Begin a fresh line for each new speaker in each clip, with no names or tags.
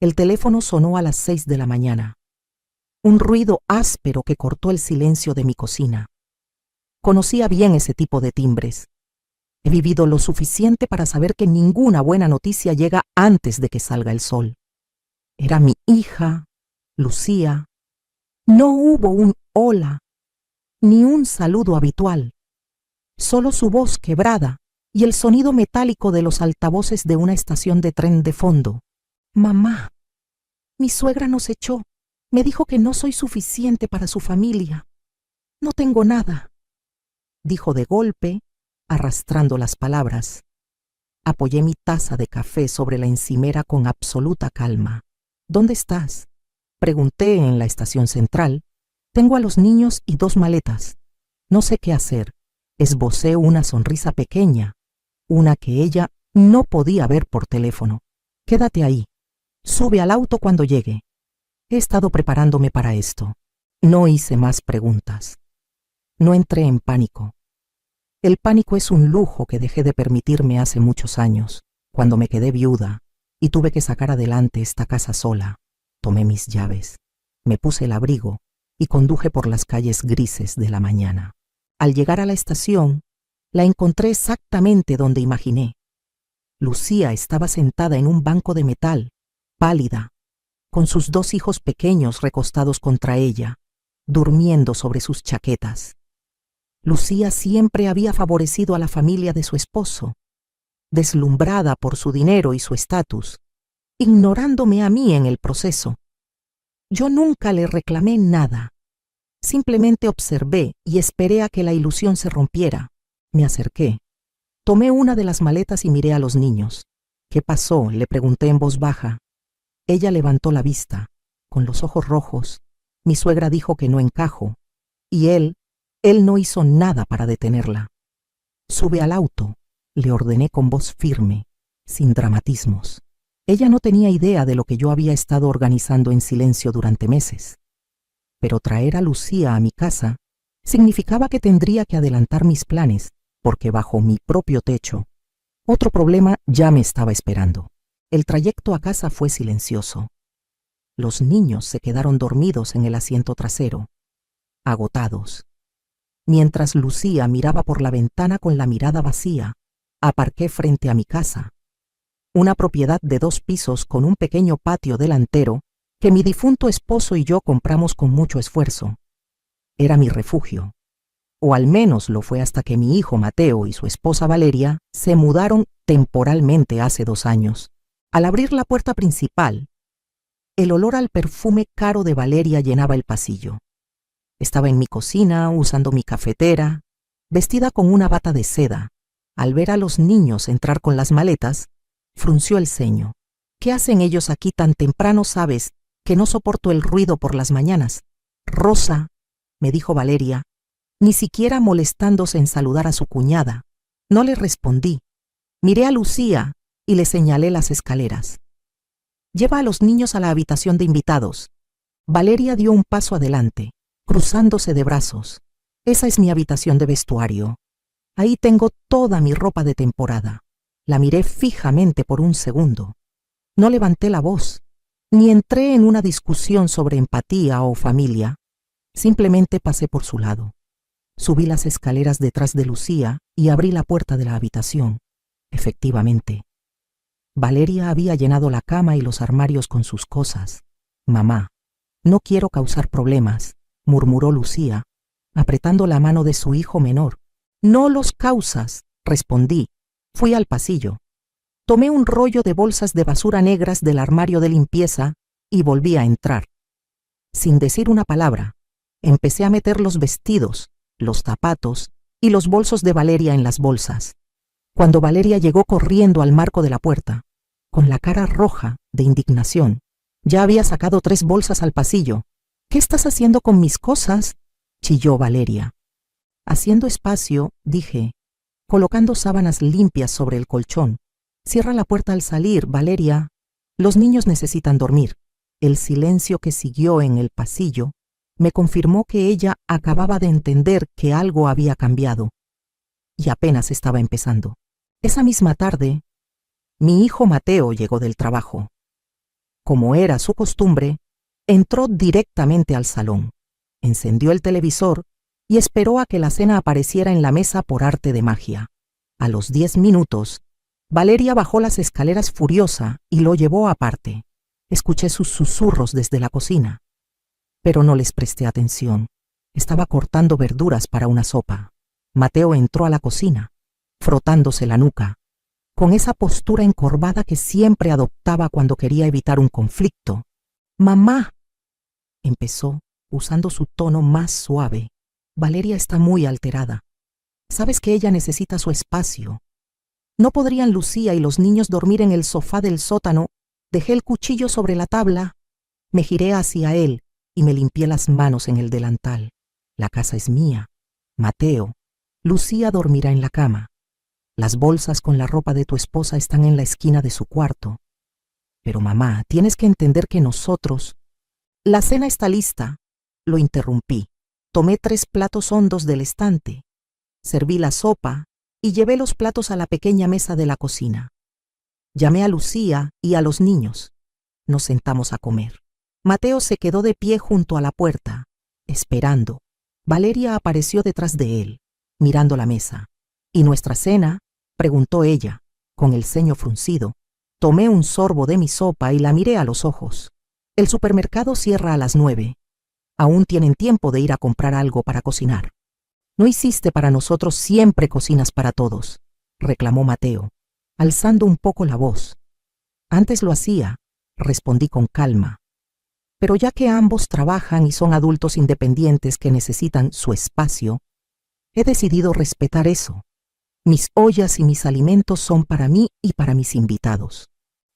El teléfono sonó a las 6 de la mañana. Un ruido áspero que cortó el silencio de mi cocina. Conocía bien ese tipo de timbres. He vivido lo suficiente para saber que ninguna buena noticia llega antes de que salga el sol. Era mi hija, Lucía. No hubo un hola, ni un saludo habitual. Solo su voz quebrada y el sonido metálico de los altavoces de una estación de tren de fondo. Mamá, mi suegra nos echó. Me dijo que no soy suficiente para su familia. No tengo nada, dijo de golpe, arrastrando las palabras. Apoyé mi taza de café sobre la encimera con absoluta calma. ¿Dónde estás? Pregunté en la estación central. Tengo a los niños y 2 maletas. No sé qué hacer. Esbocé una sonrisa pequeña, una que ella no podía ver por teléfono. Quédate ahí. Sube al auto cuando llegue. He estado preparándome para esto. No hice más preguntas. No entré en pánico. El pánico es un lujo que dejé de permitirme hace muchos años, cuando me quedé viuda y tuve que sacar adelante esta casa sola. Tomé mis llaves, me puse el abrigo y conduje por las calles grises de la mañana. Al llegar a la estación, la encontré exactamente donde imaginé. Lucía estaba sentada en un banco de metal, pálida, con sus 2 hijos pequeños recostados contra ella, durmiendo sobre sus chaquetas. Lucía siempre había favorecido a la familia de su esposo, deslumbrada por su dinero y su estatus, ignorándome a mí en el proceso. Yo nunca le reclamé nada. Simplemente observé y esperé a que la ilusión se rompiera. Me acerqué. Tomé una de las maletas y miré a los niños. ¿Qué pasó?, le pregunté en voz baja. Ella levantó la vista, con los ojos rojos. Mi suegra dijo que no encajo, y él no hizo nada para detenerla. Sube al auto, le ordené con voz firme, sin dramatismos. Ella no tenía idea de lo que yo había estado organizando en silencio durante meses. Pero traer a Lucía a mi casa significaba que tendría que adelantar mis planes, porque bajo mi propio techo, otro problema ya me estaba esperando. El trayecto a casa fue silencioso. Los niños se quedaron dormidos en el asiento trasero, agotados. Mientras Lucía miraba por la ventana con la mirada vacía, aparqué frente a mi casa, una propiedad de 2 pisos con un pequeño patio delantero que mi difunto esposo y yo compramos con mucho esfuerzo. Era mi refugio, o al menos lo fue hasta que mi hijo Mateo y su esposa Valeria se mudaron temporalmente hace 2 años. Al abrir la puerta principal, el olor al perfume caro de Valeria llenaba el pasillo. Estaba en mi cocina, usando mi cafetera, vestida con una bata de seda. Al ver a los niños entrar con las maletas, frunció el ceño. ¿Qué hacen ellos aquí tan temprano? Sabes que no soporto el ruido por las mañanas. Rosa, me dijo Valeria, ni siquiera molestándose en saludar a su cuñada. No le respondí. Miré a Lucía y le señalé las escaleras. Lleva a los niños a la habitación de invitados. Valeria dio un paso adelante, cruzándose de brazos. Esa es mi habitación de vestuario. Ahí tengo toda mi ropa de temporada. La miré fijamente por un segundo. No levanté la voz, ni entré en una discusión sobre empatía o familia. Simplemente pasé por su lado. Subí las escaleras detrás de Lucía y abrí la puerta de la habitación. Efectivamente, Valeria había llenado la cama y los armarios con sus cosas. Mamá, no quiero causar problemas, murmuró Lucía, apretando la mano de su hijo menor. No los causas, respondí. Fui al pasillo. Tomé un rollo de bolsas de basura negras del armario de limpieza y volví a entrar. Sin decir una palabra, empecé a meter los vestidos, los zapatos y los bolsos de Valeria en las bolsas. Cuando Valeria llegó corriendo al marco de la puerta, con la cara roja de indignación, ya había sacado 3 bolsas al pasillo. ¿Qué estás haciendo con mis cosas?, chilló Valeria. Haciendo espacio, dije, colocando sábanas limpias sobre el colchón. Cierra la puerta al salir, Valeria. Los niños necesitan dormir. El silencio que siguió en el pasillo me confirmó que ella acababa de entender que algo había cambiado. Y apenas estaba empezando. Esa misma tarde, mi hijo Mateo llegó del trabajo. como era su costumbre, entró directamente al salón, encendió el televisor y esperó a que la cena apareciera en la mesa por arte de magia. A los 10 minutos, Valeria bajó las escaleras furiosa y lo llevó aparte. Escuché sus susurros desde la cocina, pero no les presté atención. Estaba cortando verduras para una sopa. Mateo entró a la cocina, frotándose la nuca, con esa postura encorvada que siempre adoptaba cuando quería evitar un conflicto. «Mamá», empezó, usando su tono más suave. «Valeria está muy alterada. Sabes que ella necesita su espacio. ¿No podrían Lucía y los niños dormir en el sofá del sótano? Dejé el cuchillo sobre la tabla». Me giré hacia él y me limpié las manos en el delantal. «La casa es mía. Mateo, Lucía dormirá en la cama. Las bolsas con la ropa de tu esposa están en la esquina de su cuarto. Pero mamá, tienes que entender que nosotros...». «La cena está lista», lo interrumpí. Tomé 3 platos hondos del estante, serví la sopa y llevé los platos a la pequeña mesa de la cocina. Llamé a Lucía y a los niños. Nos sentamos a comer. Mateo se quedó de pie junto a la puerta, esperando. Valeria apareció detrás de él, mirando la mesa. «¿Y nuestra cena?», preguntó ella, con el ceño fruncido. Tomé un sorbo de mi sopa y la miré a los ojos. «El supermercado cierra a las 9. Aún tienen tiempo de ir a comprar algo para cocinar». «No hiciste para nosotros, siempre cocinas para todos», reclamó Mateo, alzando un poco la voz. «Antes lo hacía», respondí con calma. «Pero ya que ambos trabajan y son adultos independientes que necesitan su espacio, he decidido respetar eso. Mis ollas y mis alimentos son para mí y para mis invitados».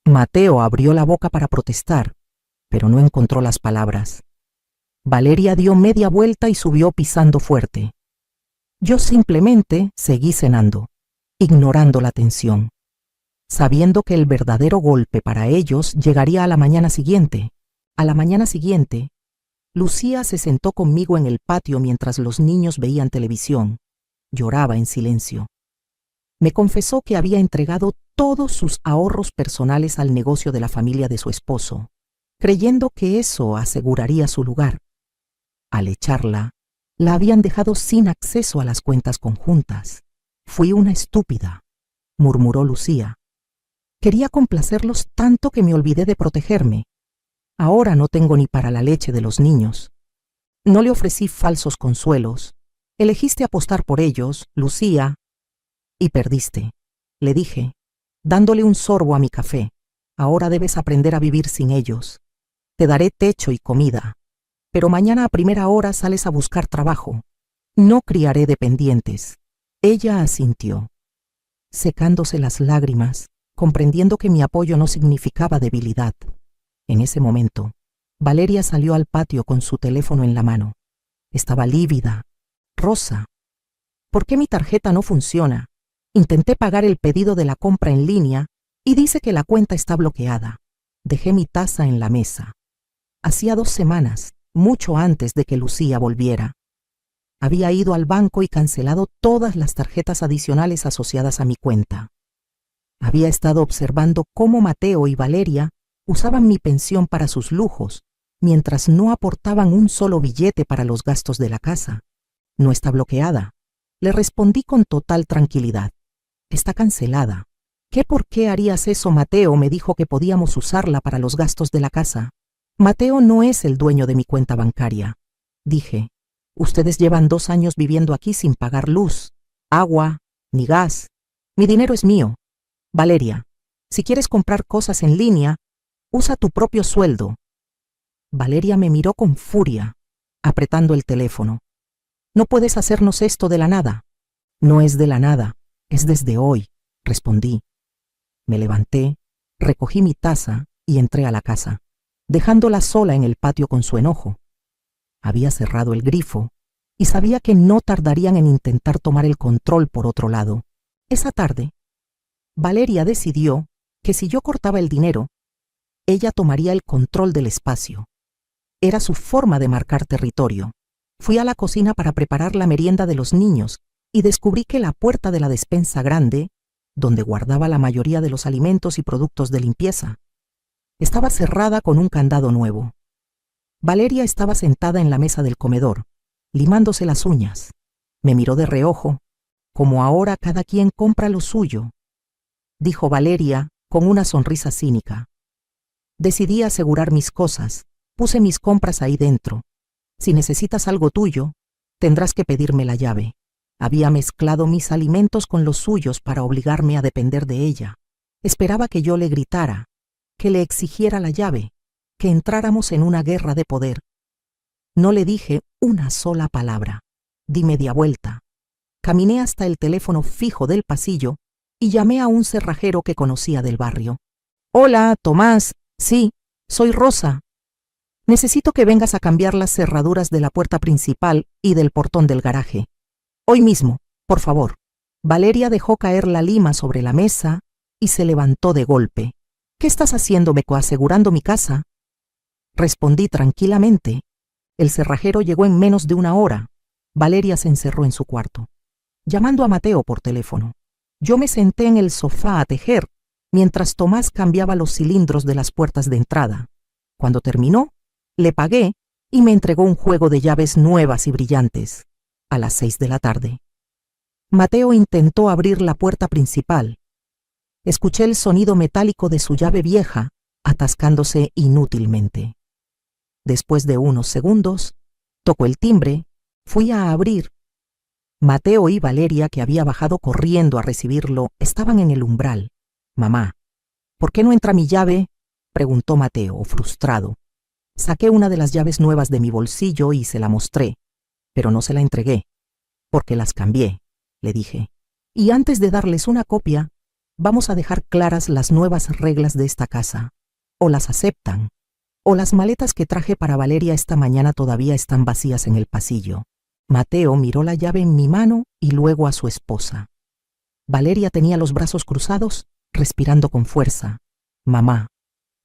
Mateo abrió la boca para protestar, pero no encontró las palabras. Valeria dio media vuelta y subió pisando fuerte. Yo simplemente seguí cenando, ignorando la tensión, sabiendo que el verdadero golpe para ellos llegaría a la mañana siguiente. A la mañana siguiente, Lucía se sentó conmigo en el patio mientras los niños veían televisión. Lloraba en silencio. Me confesó que había entregado todos sus ahorros personales al negocio de la familia de su esposo, creyendo que eso aseguraría su lugar. Al echarla, la habían dejado sin acceso a las cuentas conjuntas. «Fui una estúpida», murmuró Lucía. «Quería complacerlos tanto que me olvidé de protegerme. Ahora no tengo ni para la leche de los niños. No le ofrecí falsos consuelos. Elegiste apostar por ellos, Lucía, y perdiste», le dije, dándole un sorbo a mi café. «Ahora debes aprender a vivir sin ellos. Te daré techo y comida, pero mañana a primera hora sales a buscar trabajo. No criaré dependientes». Ella asintió, secándose las lágrimas, comprendiendo que mi apoyo no significaba debilidad. En ese momento, Valeria salió al patio con su teléfono en la mano. Estaba lívida. «Rosa, ¿por qué mi tarjeta no funciona? Intenté pagar el pedido de la compra en línea y dice que la cuenta está bloqueada». Dejé mi taza en la mesa. Hacía 2 semanas, mucho antes de que Lucía volviera. Había ido al banco y cancelado todas las tarjetas adicionales asociadas a mi cuenta. Había estado observando cómo Mateo y Valeria usaban mi pensión para sus lujos, mientras no aportaban un solo billete para los gastos de la casa. «No está bloqueada», le respondí con total tranquilidad. «Está cancelada». «¿Qué por qué harías eso? Mateo me dijo que podíamos usarla para los gastos de la casa». «Mateo no es el dueño de mi cuenta bancaria», dije. «Ustedes llevan 2 años viviendo aquí sin pagar luz, agua, ni gas. Mi dinero es mío. Valeria, si quieres comprar cosas en línea, usa tu propio sueldo». Valeria me miró con furia, apretando el teléfono. «No puedes hacernos esto de la nada». «No es de la nada, es desde hoy», respondí. Me levanté, recogí mi taza y entré a la casa, dejándola sola en el patio con su enojo. Había cerrado el grifo y sabía que no tardarían en intentar tomar el control por otro lado. Esa tarde, Valeria decidió que si yo cortaba el dinero, ella tomaría el control del espacio. Era su forma de marcar territorio. Fui a la cocina para preparar la merienda de los niños y descubrí que la puerta de la despensa grande, donde guardaba la mayoría de los alimentos y productos de limpieza, Estaba cerrada con un candado nuevo. Valeria estaba sentada en la mesa del comedor, limándose las uñas. Me miró de reojo, como ahora cada quien compra lo suyo, dijo Valeria con una sonrisa cínica. Decidí asegurar mis cosas, puse mis compras ahí dentro. Si necesitas algo tuyo, tendrás que pedirme la llave. Había mezclado mis alimentos con los suyos para obligarme a depender de ella. Esperaba que yo le gritara, que le exigiera la llave, que entráramos en una guerra de poder. No le dije una sola palabra. Di media vuelta. Caminé hasta el teléfono fijo del pasillo y llamé a un cerrajero que conocía del barrio. Hola, Tomás. Sí, soy Rosa. Necesito que vengas a cambiar las cerraduras de la puerta principal y del portón del garaje. Hoy mismo, por favor. Valeria dejó caer la lima sobre la mesa y se levantó de golpe. ¿Qué estás haciendo, Meco, asegurando mi casa? Respondí tranquilamente. El cerrajero llegó en menos de una hora. Valeria se encerró en su cuarto, llamando a Mateo por teléfono. Yo me senté en el sofá a tejer, mientras Tomás cambiaba los cilindros de las puertas de entrada. Cuando terminó, le pagué y me entregó un juego de llaves nuevas y brillantes. A las 6 de la tarde. Mateo intentó abrir la puerta principal. Escuché el sonido metálico de su llave vieja, atascándose inútilmente. Después de unos segundos, tocó el timbre, fui a abrir. Mateo y Valeria, que había bajado corriendo a recibirlo, estaban en el umbral. Mamá, ¿por qué no entra mi llave?, preguntó Mateo, frustrado. Saqué una de las llaves nuevas de mi bolsillo y se la mostré, pero no se la entregué, porque las cambié, le dije. Y antes de darles una copia, vamos a dejar claras las nuevas reglas de esta casa. O las aceptan, o las maletas que traje para Valeria esta mañana todavía están vacías en el pasillo. Mateo miró la llave en mi mano y luego a su esposa. Valeria tenía los brazos cruzados, respirando con fuerza. Mamá,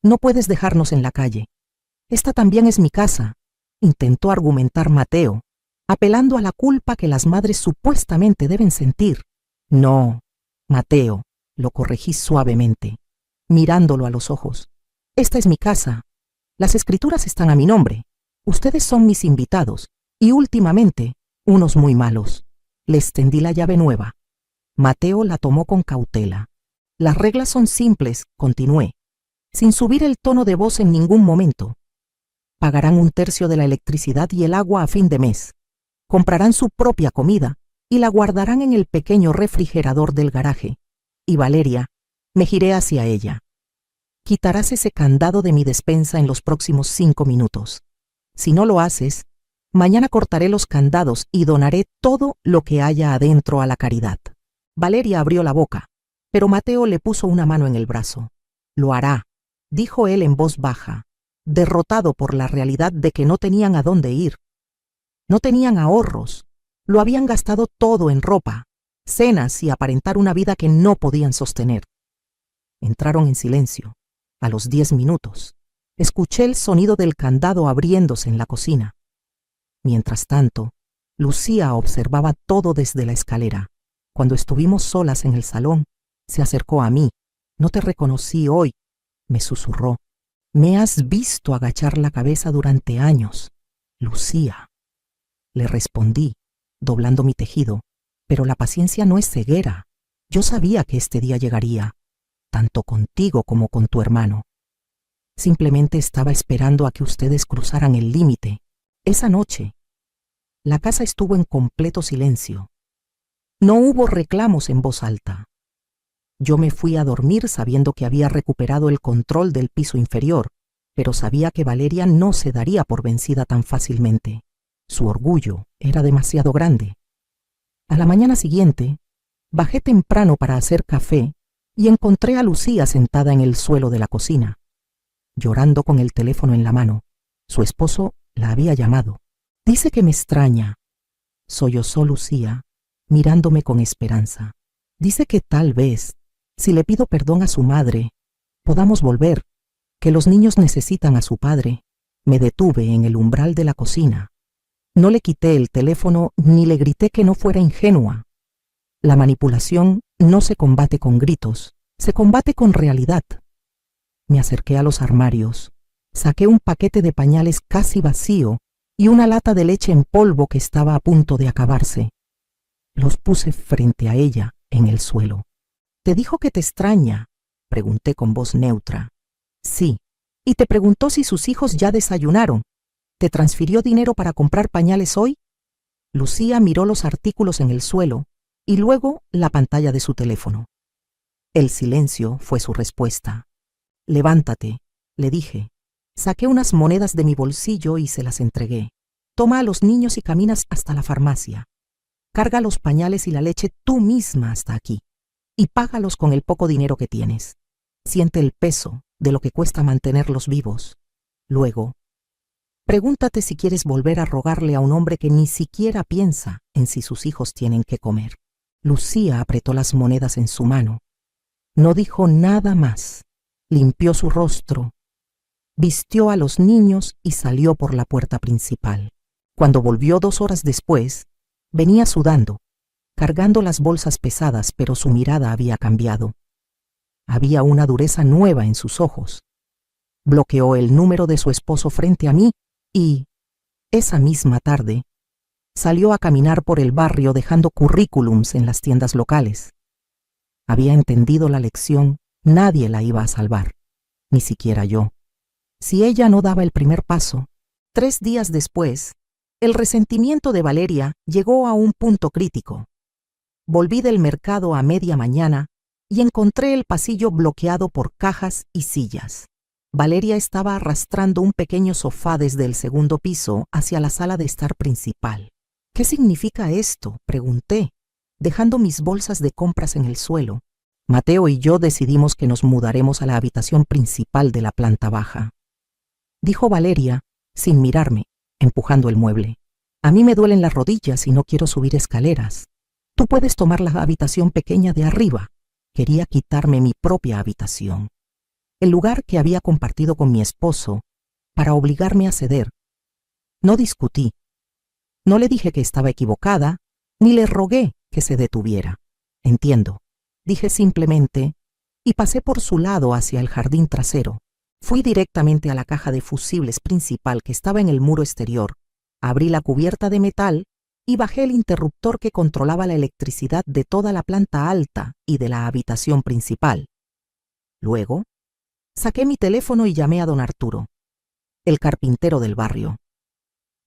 no puedes dejarnos en la calle. Esta también es mi casa, intentó argumentar Mateo, apelando a la culpa que las madres supuestamente deben sentir. No, Mateo, lo corregí suavemente, mirándolo a los ojos. Esta es mi casa. Las escrituras están a mi nombre. Ustedes son mis invitados, y últimamente, unos muy malos. Le extendí la llave nueva. Mateo la tomó con cautela. Las reglas son simples, continué, sin subir el tono de voz en ningún momento. Pagarán 1/3 de la electricidad y el agua a fin de mes. Comprarán su propia comida y la guardarán en el pequeño refrigerador del garaje. Y Valeria, me giré hacia ella. Quitarás ese candado de mi despensa en los próximos 5 minutos. Si no lo haces, mañana cortaré los candados y donaré todo lo que haya adentro a la caridad. Valeria abrió la boca, pero Mateo le puso una mano en el brazo. Lo hará, dijo él en voz baja, derrotado por la realidad de que no tenían a dónde ir. No tenían ahorros, lo habían gastado todo en ropa, cenas y aparentar una vida que no podían sostener. Entraron en silencio. A los 10 minutos, escuché el sonido del candado abriéndose en la cocina. Mientras tanto, Lucía observaba todo desde la escalera. Cuando estuvimos solas en el salón, se acercó a mí. No te reconocí hoy, me susurró. Me has visto agachar la cabeza durante años, Lucía. Le respondí, doblando mi tejido, pero la paciencia no es ceguera. Yo sabía que este día llegaría, tanto contigo como con tu hermano. Simplemente estaba esperando a que ustedes cruzaran el límite. Esa noche, la casa estuvo en completo silencio. No hubo reclamos en voz alta. Yo me fui a dormir sabiendo que había recuperado el control del piso inferior, pero sabía que Valeria no se daría por vencida tan fácilmente. Su orgullo era demasiado grande. A la mañana siguiente, bajé temprano para hacer café y encontré a Lucía sentada en el suelo de la cocina, llorando con el teléfono en la mano. Su esposo la había llamado. Dice que me extraña, sollozó Lucía, mirándome con esperanza. Dice que tal vez, si le pido perdón a su madre, podamos volver, que los niños necesitan a su padre. Me detuve en el umbral de la cocina. No le quité el teléfono ni le grité que no fuera ingenua. La manipulación no se combate con gritos, se combate con realidad. Me acerqué a los armarios, saqué un paquete de pañales casi vacío y una lata de leche en polvo que estaba a punto de acabarse. Los puse frente a ella en el suelo. «¿Te dijo que te extraña?», pregunté con voz neutra. «Sí, y te preguntó si sus hijos ya desayunaron. ¿Te transfirió dinero para comprar pañales hoy?». Lucía miró los artículos en el suelo y luego la pantalla de su teléfono. El silencio fue su respuesta. «Levántate», le dije. Saqué unas monedas de mi bolsillo y se las entregué. «Toma a los niños y caminas hasta la farmacia. Carga los pañales y la leche tú misma hasta aquí y págalos con el poco dinero que tienes. Siente el peso de lo que cuesta mantenerlos vivos. Luego, pregúntate si quieres volver a rogarle a un hombre que ni siquiera piensa en si sus hijos tienen que comer». Lucía apretó las monedas en su mano. No dijo nada más. Limpió su rostro, vistió a los niños y salió por la puerta principal. Cuando volvió 2 horas después, venía sudando, cargando las bolsas pesadas, pero su mirada había cambiado. Había una dureza nueva en sus ojos. Bloqueó el número de su esposo frente a mí y, esa misma tarde, salió a caminar por el barrio dejando currículums en las tiendas locales. Había entendido la lección. Nadie la iba a salvar, ni siquiera yo. Si ella no daba el primer paso. 3 días después, el resentimiento de Valeria llegó a un punto crítico. Volví del mercado a media mañana y encontré el pasillo bloqueado por cajas y sillas. Valeria estaba arrastrando un pequeño sofá desde el 2º piso hacia la sala de estar principal. «¿Qué significa esto?», pregunté, dejando mis bolsas de compras en el suelo. «Mateo y yo decidimos que nos mudaremos a la habitación principal de la planta baja», dijo Valeria, sin mirarme, empujando el mueble. «A mí me duelen las rodillas y no quiero subir escaleras. Tú puedes tomar la habitación pequeña de arriba». Quería quitarme mi propia habitación, el lugar que había compartido con mi esposo, para obligarme a ceder. No discutí. No le dije que estaba equivocada, ni le rogué que se detuviera. «Entiendo», dije simplemente, y pasé por su lado hacia el jardín trasero. Fui directamente a la caja de fusibles principal que estaba en el muro exterior, abrí la cubierta de metal y bajé el interruptor que controlaba la electricidad de toda la planta alta y de la habitación principal. Luego, saqué mi teléfono y llamé a don Arturo, el carpintero del barrio.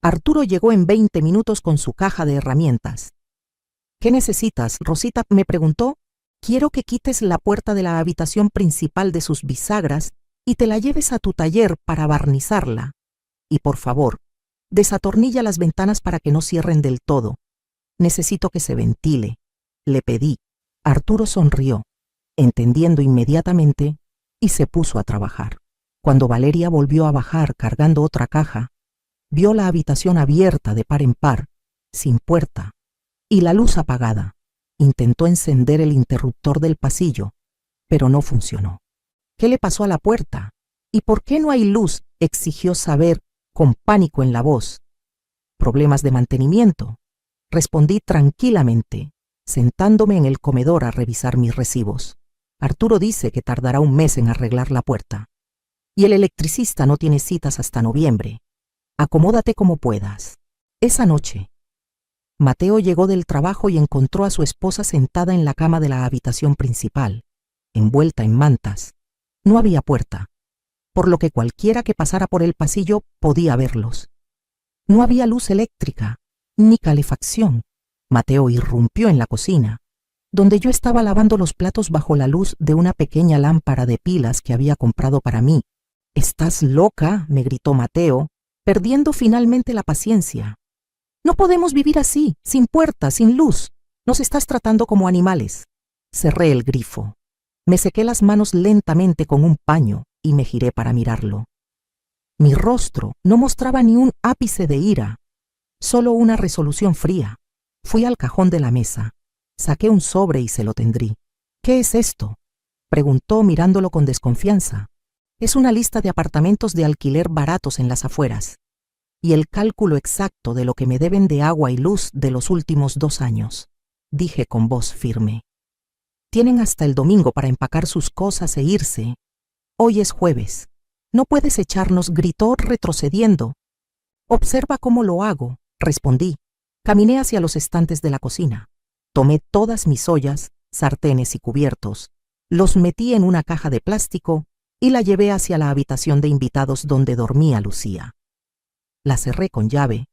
Arturo llegó en 20 minutos con su caja de herramientas. «¿Qué necesitas, Rosita?», me preguntó. «Quiero que quites la puerta de la habitación principal de sus bisagras y te la lleves a tu taller para barnizarla. Y por favor, desatornilla las ventanas para que no cierren del todo. Necesito que se ventile», le pedí. Arturo sonrió, entendiendo inmediatamente, y se puso a trabajar. Cuando Valeria volvió a bajar cargando otra caja, vio la habitación abierta de par en par, sin puerta, y la luz apagada. Intentó encender el interruptor del pasillo, pero no funcionó. «¿Qué le pasó a la puerta? ¿Y por qué no hay luz?», exigió saber, con pánico en la voz. «Problemas de mantenimiento», respondí tranquilamente, sentándome en el comedor a revisar mis recibos. «Arturo dice que tardará 1 mes en arreglar la puerta. Y el electricista no tiene citas hasta noviembre. Acomódate como puedas». Esa noche, Mateo llegó del trabajo y encontró a su esposa sentada en la cama de la habitación principal, envuelta en mantas. No había puerta, por lo que cualquiera que pasara por el pasillo podía verlos. No había luz eléctrica, ni calefacción. Mateo irrumpió en la cocina, donde yo estaba lavando los platos bajo la luz de una pequeña lámpara de pilas que había comprado para mí. «¿Estás loca?», me gritó Mateo, perdiendo finalmente la paciencia. «No podemos vivir así, sin puerta, sin luz. Nos estás tratando como animales». Cerré el grifo. Me sequé las manos lentamente con un paño y me giré para mirarlo. Mi rostro no mostraba ni un ápice de ira, solo una resolución fría. Fui al cajón de la mesa, saqué un sobre y se lo tendrí. «¿Qué es esto?», preguntó mirándolo con desconfianza. «Es una lista de apartamentos de alquiler baratos en las afueras y el cálculo exacto de lo que me deben de agua y luz de los últimos 2 años», dije con voz firme. «Tienen hasta el domingo para empacar sus cosas e irse, Hoy es jueves. No puedes echarnos, gritó retrocediendo. Observa cómo lo hago, respondí. Caminé hacia los estantes de la cocina. Tomé todas mis ollas, sartenes y cubiertos, los metí en una caja de plástico y la llevé hacia la habitación de invitados donde dormía Lucía. La cerré con llave.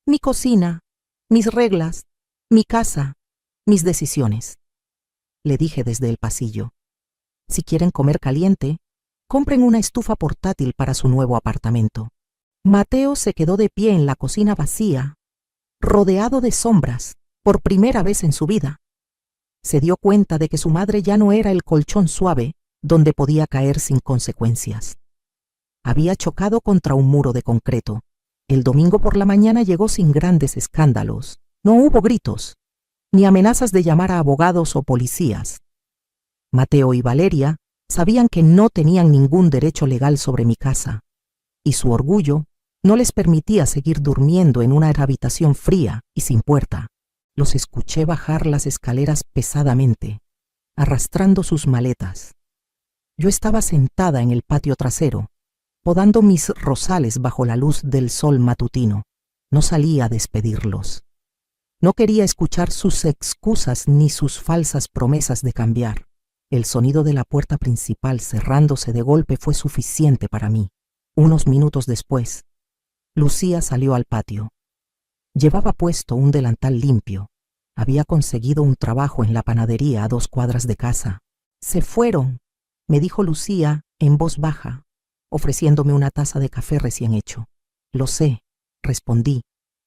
Mi cocina, mis reglas, mi casa, mis decisiones. Le dije desde el pasillo. Si quieren comer caliente, compren una estufa portátil para su nuevo apartamento. Mateo se quedó de pie en la cocina vacía, rodeado de sombras, por primera vez en su vida. Se dio cuenta de que su madre ya no era el colchón suave donde podía caer sin consecuencias. Había chocado contra un muro de concreto. El domingo por la mañana llegó sin grandes escándalos. No hubo gritos, ni amenazas de llamar a abogados o policías. Mateo y Valeria sabían que no tenían ningún derecho legal sobre mi casa, y su orgullo no les permitía seguir durmiendo en una habitación fría y sin puerta. Los escuché bajar las escaleras pesadamente, arrastrando sus maletas. Yo estaba sentada en el patio trasero, podando mis rosales bajo la luz del sol matutino. No salí a despedirlos. No quería escuchar sus excusas ni sus falsas promesas de cambiar. El sonido de la puerta principal cerrándose de golpe fue suficiente para mí. Unos minutos después, Lucía salió al patio. Llevaba puesto un delantal limpio. Había conseguido un trabajo en la panadería a 2 cuadras de casa. «Se fueron», me dijo Lucía en voz baja, ofreciéndome una taza de café recién hecho. «Lo sé», respondí,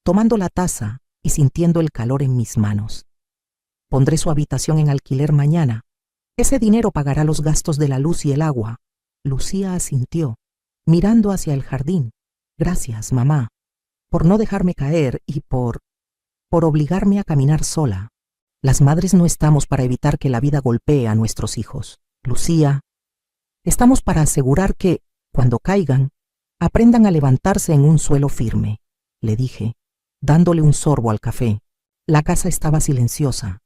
tomando la taza y sintiendo el calor en mis manos. «Pondré su habitación en alquiler mañana. Ese dinero pagará los gastos de la luz y el agua». Lucía asintió, mirando hacia el jardín. «Gracias, mamá, por no dejarme caer y por obligarme a caminar sola. Las madres no estamos para evitar que la vida golpee a nuestros hijos. Lucía, estamos para asegurar que, cuando caigan, aprendan a levantarse en un suelo firme», le dije, dándole un sorbo al café. La casa estaba silenciosa,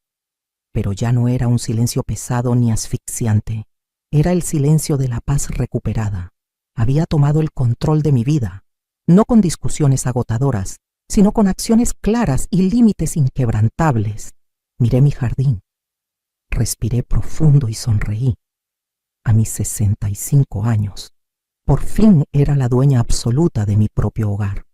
pero ya no era un silencio pesado ni asfixiante. Era el silencio de la paz recuperada. Había tomado el control de mi vida, no con discusiones agotadoras, sino con acciones claras y límites inquebrantables. Miré mi jardín, respiré profundo y sonreí. A mis 65 años, por fin era la dueña absoluta de mi propio hogar.